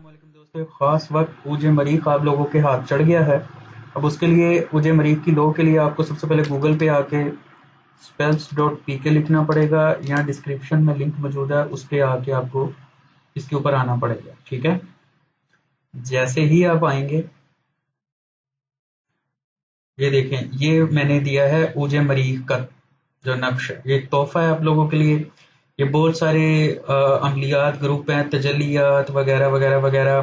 علیکم دوستوں، ایک خاص وقت اوجے مریخ آپ لوگوں کے ہاتھ چڑھ گیا ہے۔ اب اس کے لیے اوجے مریخ کی لو کے لیے آپ کو سب سے پہلے گوگل پہ آ کے spells.pk لکھنا پڑے گا، یا ڈسکرپشن میں لنک موجود ہے اس پہ آ کے آپ کو اس کے اوپر آنا پڑے گا، ٹھیک ہے۔ جیسے ہی آپ آئیں گے یہ دیکھیں، یہ میں نے دیا ہے اوجے مریخ کا جو نقش ہے، یہ ایک تحفہ ہے آپ لوگوں کے لیے۔ یہ بہت سارے عملیات گروپ ہیں، تجلیات وغیرہ وغیرہ وغیرہ،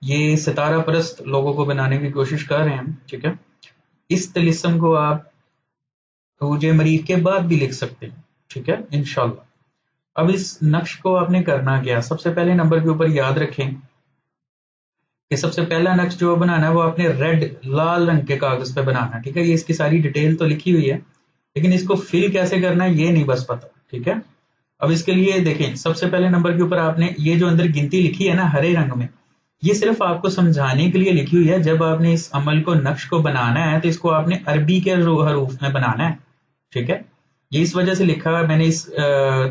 یہ ستارہ پرست لوگوں کو بنانے کی کوشش کر رہے ہیں، ٹھیک ہے۔ اس طلسم کو آپ اوجے مریخ کے بعد بھی لکھ سکتے ہیں، ٹھیک ہے، انشاءاللہ۔ اب اس نقش کو آپ نے کرنا کیا، سب سے پہلے نمبر کے اوپر یاد رکھیں کہ سب سے پہلا نقش جو بنانا ہے وہ آپ نے ریڈ لال رنگ کے کاغذ پہ بنانا ہے، ٹھیک ہے۔ یہ اس کی ساری ڈیٹیل تو لکھی ہوئی ہے، لیکن اس کو فل کیسے کرنا ہے یہ نہیں بس پتا، ٹھیک ہے۔ اب اس کے لیے دیکھیں، سب سے پہلے نمبر کے اوپر آپ نے یہ جو اندر گنتی لکھی ہے نا ہرے رنگ میں، یہ صرف آپ کو سمجھانے کے لیے لکھی ہوئی ہے۔ جب آپ نے اس عمل کو نقش کو بنانا ہے تو اس کو آپ نے عربی کے حروف میں بنانا ہے، ٹھیک ہے۔ یہ اس وجہ سے لکھا ہے، میں نے اس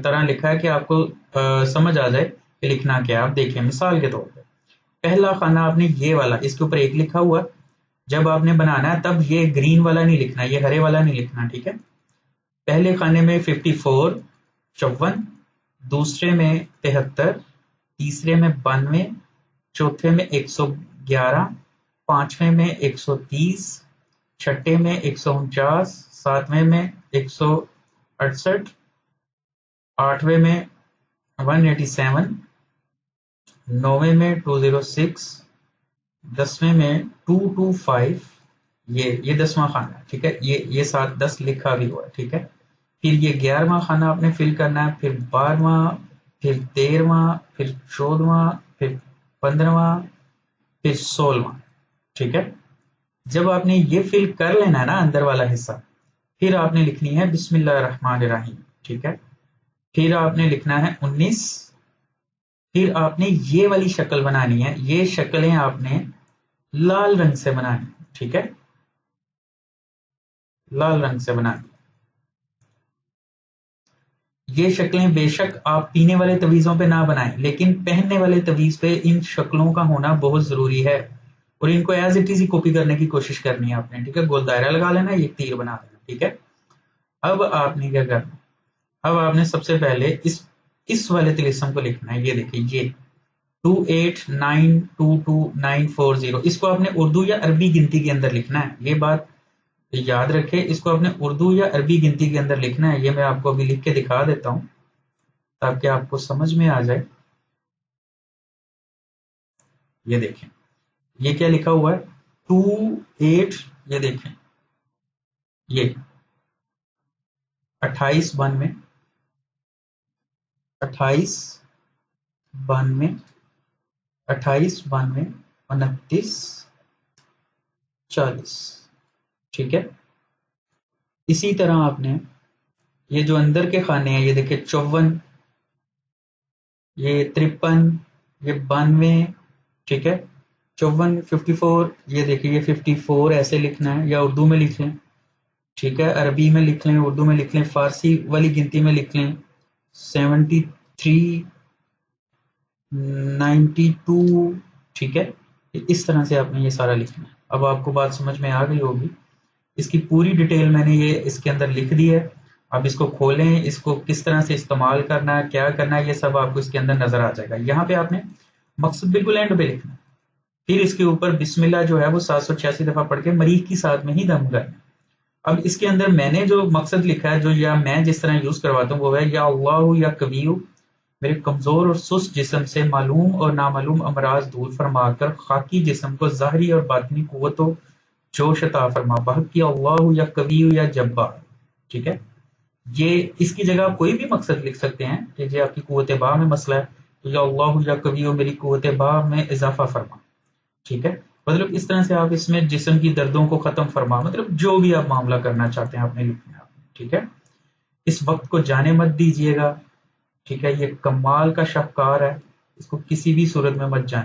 طرح لکھا ہے کہ آپ کو سمجھ آ جائے کہ لکھنا کیا۔ آپ دیکھیں مثال کے طور پہ پہلا خانہ آپ نے یہ والا، اس کے اوپر ایک لکھا ہوا، جب آپ نے بنانا ہے تب یہ گرین والا نہیں لکھنا، یہ ہرے والا نہیں لکھنا، ٹھیک ہے۔ پہلے خانے میں 54 54، دوسرے میں 73، تیسرے میں 92، چوتھے میں 111، پانچویں میں 130، چھٹے میں 149، ساتویں میں 168، آٹھویں میں 187، نویں میں 206، دسویں میں 225، یہ 10واں خانہ ہے، ٹھیک ہے۔ یہ 7 10 لکھا بھی ہوا ہے، ٹھیک ہے۔ پھر یہ 11واں خانہ آپ نے فل کرنا ہے، پھر 12واں، پھر 13واں، پھر 14واں، پھر 15واں، پھر 16واں، ٹھیک ہے۔ جب آپ نے یہ فل کر لینا ہے نا اندر والا حصہ، پھر آپ نے لکھنی ہے بسم اللہ الرحمن الرحیم، ٹھیک ہے۔ پھر آپ نے لکھنا ہے 19، پھر آپ نے یہ والی شکل بنانی ہے، یہ شکلیں آپ نے لال رنگ سے بنانی، ٹھیک ہے، لال رنگ سے بنانی۔ یہ شکلیں بے شک آپ پینے والے تویزوں پہ نہ بنائیں، لیکن پہننے والے تویز پہ ان شکلوں کا ہونا بہت ضروری ہے، اور ان کو as it is he copy کرنے کی کوشش کرنی ہے آپ نے، ٹھیک ہے۔ گول دائرہ لگا لینا، یہ تیر بنا دینا، ٹھیک ہے۔ اب آپ نے کیا کرنا، اب آپ نے سب سے پہلے اس والے طلسم کو لکھنا ہے، یہ دیکھیں، یہ 28922940، اس کو آپ نے اردو یا عربی گنتی کے اندر لکھنا ہے، یہ بات یاد رکھے، اس کو آپ نے اردو یا عربی گنتی کے اندر لکھنا ہے۔ یہ میں آپ کو ابھی لکھ کے دکھا دیتا ہوں تاکہ آپ کو سمجھ میں آ جائے۔ یہ دیکھیں، یہ کیا لکھا ہوا ہے، 28، یہ دیکھیں، یہ 28 92، 28 92، 28 92، 29 40، ٹھیک ہے۔ اسی طرح آپ نے یہ جو اندر کے خانے ہیں، یہ دیکھیں 54، یہ 53، یہ 92، ٹھیک ہے، 54 54، یہ دیکھیں یہ 54 ایسے لکھنا ہے، یا اردو میں لکھ لیں، ٹھیک ہے، عربی میں لکھ لیں، اردو میں لکھ لیں، فارسی والی گنتی میں لکھ لیں، 73 92، ٹھیک ہے۔ اس طرح سے آپ نے یہ سارا لکھنا ہے۔ اب آپ کو بات سمجھ میں آ گئی ہوگی، اس کی پوری ڈیٹیل میں نے یہ اس کے اندر لکھ دی ہے۔ اب اس کو کھولیں، اس کو کس طرح سے استعمال کرنا ہے، کیا کرنا ہے، یہ سب آپ کو اس کے اندر نظر آ جائے گا۔ یہاں پہ آپ نے مقصد بالکل اینڈ پہ لکھنا ہے، پھر اس کے اوپر بسم اللہ جو ہے وہ 786 دفعہ پڑھ کے مریخ کی ساتھ میں ہی دم کرنا۔ اب اس کے اندر میں نے جو مقصد لکھا ہے، جو یا میں جس طرح یوز کرواتا ہوں، وہ ہے یا اللہ یا کبیو، میرے کمزور اور سست جسم سے معلوم اور نامعلوم امراض دور فرما کر خاکی جسم کو ظاہری اور باطنی قوت و جوش عطا فرما، بحق یا اللہ یا کبیو یا جبار، ٹھیک ہے۔ یہ اس کی جگہ کوئی بھی مقصد لکھ سکتے ہیں کہ یہ آپ کی قوت با میں مسئلہ ہے تو یا اللہ یا کبیو میری قوت با میں اضافہ فرما، ٹھیک ہے۔ مطلب اس طرح سے آپ اس میں جسم کی دردوں کو ختم فرما، مطلب جو بھی آپ معاملہ کرنا چاہتے ہیں آپ نے لکھنا ہے، ٹھیک ہے۔ اس وقت کو جانے مت دیجیے گا، ٹھیک ہے، یہ کمال کا شاہکار ہے، اس کو کسی بھی صورت میں مت جانے